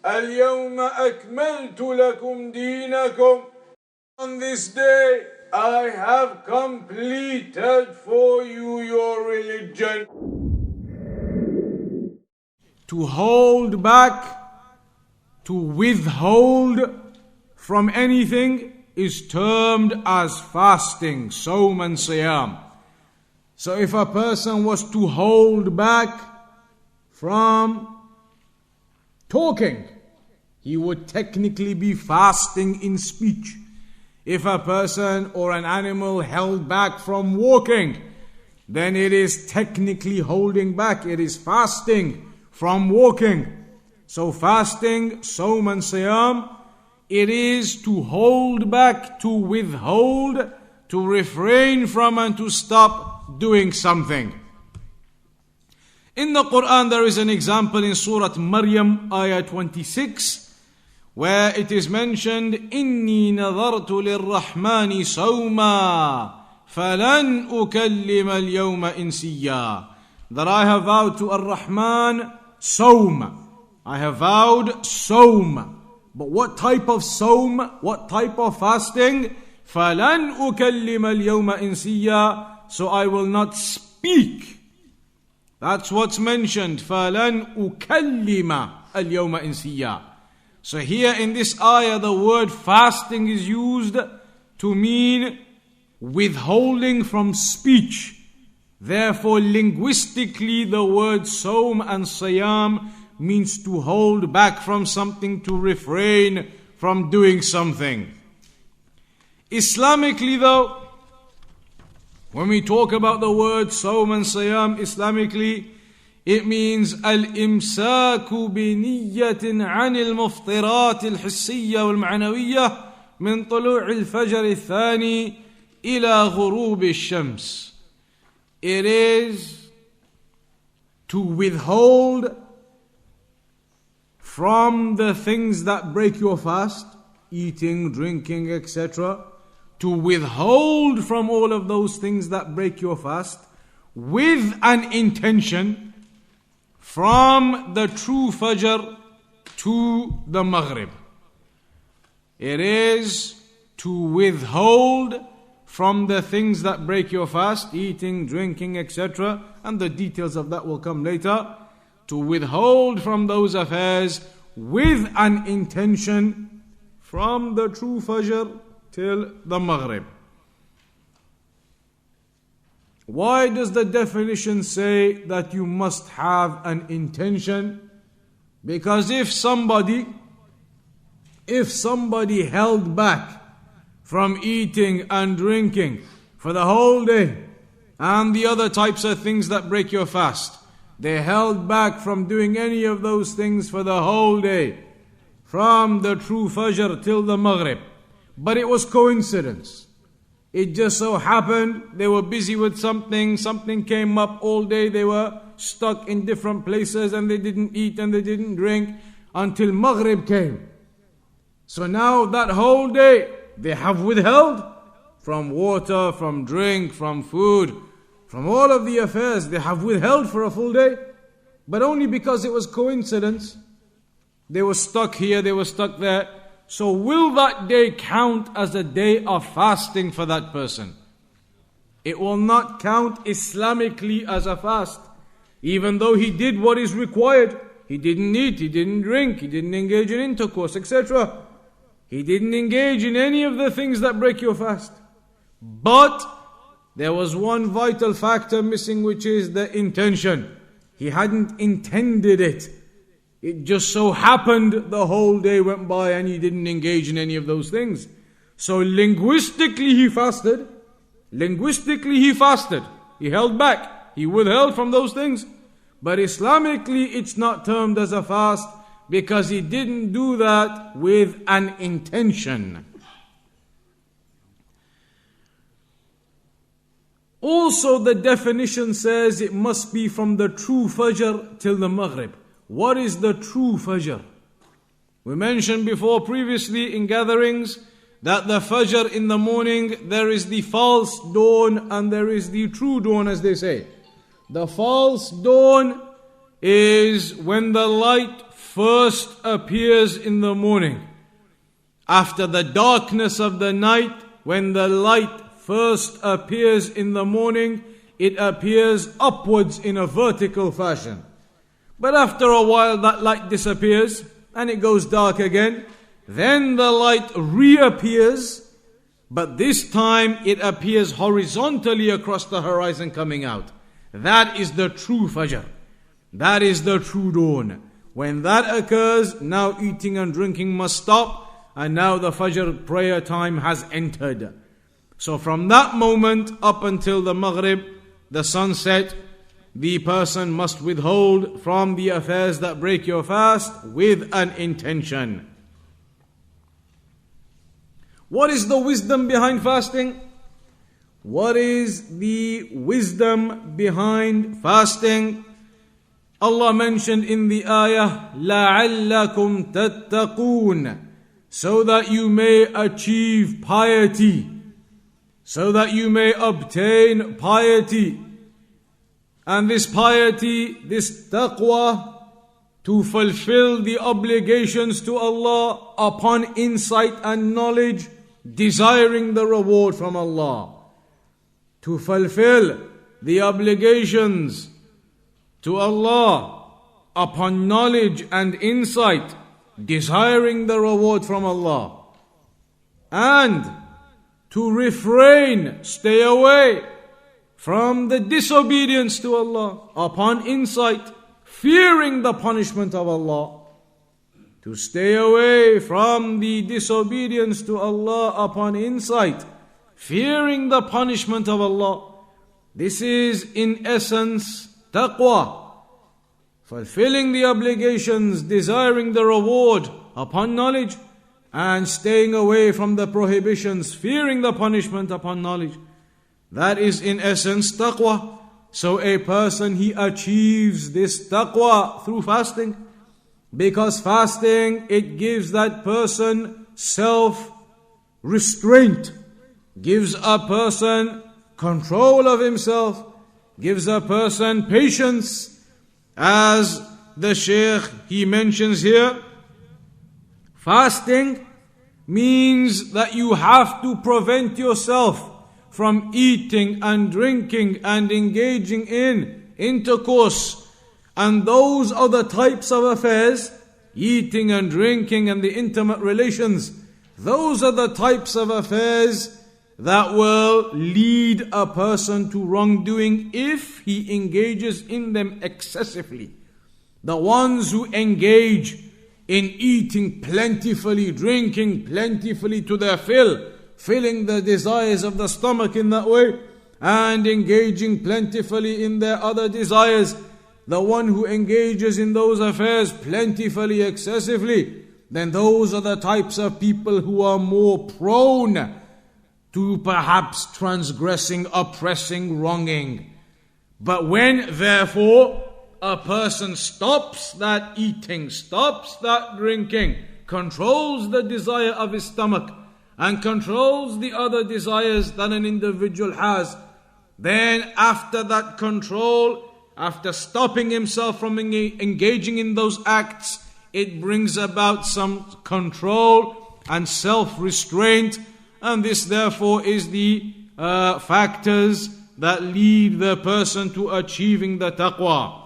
اليوم أكملت لكم دينكم. On this day, I have completed for you your religion. To hold back, to withhold from anything is termed as fasting, Sawm and Siyam. So if a person was to hold back from talking, he would technically be fasting in speech. If a person or an animal held back from walking, then it is technically holding back. It is fasting from walking. So fasting, Sawm and Siyam, it is to hold back, to withhold, to refrain from and to stop doing something. In the Quran there is an example in Surah Maryam, ayah 26, where it is mentioned, إِنِّي نَظَرْتُ لِلرَّحْمَنِ صَوْمًا فَلَنْ أُكَلِّمَ الْيَوْمَ إِنْسِيًّا. That I have vowed to Ar-Rahman Sawm. I have vowed Sawm. But what type of Sawm? What type of fasting? فَلَنْ أُكَلِّمَ الْيَوْمَ إِنْسِيًّا. So I will not speak. That's what's mentioned. فَلَنْ أُكَلِّمَ الْيَوْمَ إِنْسِيًّا. So here in this ayah, the word fasting is used to mean withholding from speech. Therefore, linguistically, the word Sawm and Siyam means to hold back from something, to refrain from doing something. Islamically though, when we talk about the word Sawm and Siyam, Islamically, it means الإمساك بنية عن المفطرات الحسية والمعنوية من طلوع الفجر الثاني إلى غروب الشمس. It is to withhold from the things that break your fast, eating, drinking, etc. To withhold from all of those things that break your fast with an intention from the true Fajr to the Maghrib. It is to withhold from the things that break your fast, eating, drinking, etc. And the details of that will come later. To withhold from those affairs with an intention from the true Fajr till the Maghrib. Why does the definition say that you must have an intention? Because if somebody held back from eating and drinking for the whole day and the other types of things that break your fast, they held back from doing any of those things for the whole day, from the true Fajr till the Maghrib, but it was coincidence. It just so happened they were busy with something came up all day, they were stuck in different places and they didn't eat and they didn't drink until Maghrib came. So now that whole day they have withheld from water, from drink, from food, from all of the affairs. They have withheld for a full day, but only because it was coincidence. They were stuck here, they were stuck there. So will that day count as a day of fasting for that person? It will not count Islamically as a fast. Even though he did what is required. He didn't eat, he didn't drink, he didn't engage in intercourse, etc. He didn't engage in any of the things that break your fast. But there was one vital factor missing, which is the intention. He hadn't intended it. It just so happened the whole day went by and he didn't engage in any of those things. So linguistically he fasted. He held back. He withheld from those things. But Islamically it's not termed as a fast because he didn't do that with an intention. Also the definition says it must be from the true Fajr till the Maghrib. What is the true Fajr? We mentioned before previously in gatherings that the Fajr in the morning, there is the false dawn and there is the true dawn, as they say. The false dawn is when the light first appears in the morning. After the darkness of the night, when the light first appears in the morning, it appears upwards in a vertical fashion. But after a while that light disappears and it goes dark again. Then the light reappears, but this time it appears horizontally across the horizon coming out. That is the true Fajr. That is the true dawn. When that occurs, now eating and drinking must stop, and now the Fajr prayer time has entered. So from that moment up until the Maghrib, the sunset, the person must withhold from the affairs that break your fast with an intention. What is the wisdom behind fasting? What is the wisdom behind fasting? Allah mentioned in the ayah, لَعَلَّكُمْ تَتَّقُونَ, so that you may achieve piety, so that you may obtain piety. And this piety, this taqwa, to fulfill the obligations to Allah upon insight and knowledge, desiring the reward from Allah. To fulfill the obligations to Allah upon knowledge and insight, desiring the reward from Allah. And to refrain, stay away from the disobedience to Allah upon insight, fearing the punishment of Allah. To stay away from the disobedience to Allah upon insight, fearing the punishment of Allah. This is in essence taqwa. Fulfilling the obligations, desiring the reward upon knowledge, and staying away from the prohibitions, fearing the punishment upon knowledge. That is in essence taqwa. So a person, he achieves this taqwa through fasting. Because fasting, it gives that person self-restraint, gives a person control of himself, gives a person patience. As the Shaykh, he mentions here, fasting means that you have to prevent yourself from eating and drinking and engaging in intercourse. And those are the types of affairs, eating and drinking and the intimate relations. Those are the types of affairs that will lead a person to wrongdoing if he engages in them excessively. The ones who engage in eating plentifully, drinking plentifully to their fill, filling the desires of the stomach in that way, and engaging plentifully in their other desires, the one who engages in those affairs plentifully, excessively, then those are the types of people who are more prone to perhaps transgressing, oppressing, wronging. But when, therefore, a person stops that eating, stops that drinking, controls the desire of his stomach, and controls the other desires that an individual has, then after that control, after stopping himself from engaging in those acts, it brings about some control and self-restraint. And this therefore is the factors that lead the person to achieving the taqwa.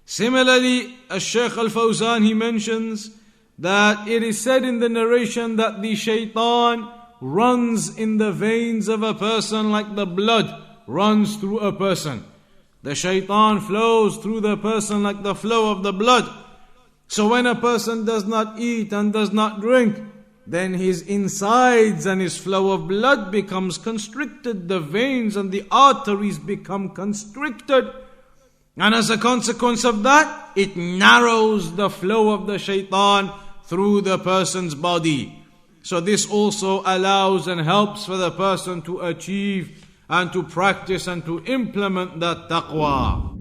Similarly, Shaykh al-Fawzan, he mentions that it is said in the narration that the shaitan runs in the veins of a person like the blood runs through a person. The shaitan flows through the person like the flow of the blood. So when a person does not eat and does not drink, then his insides and his flow of blood becomes constricted. The veins and the arteries become constricted. And as a consequence of that, it narrows the flow of the shaitan through the person's body. So this also allows and helps for the person to achieve and to practice and to implement that taqwa.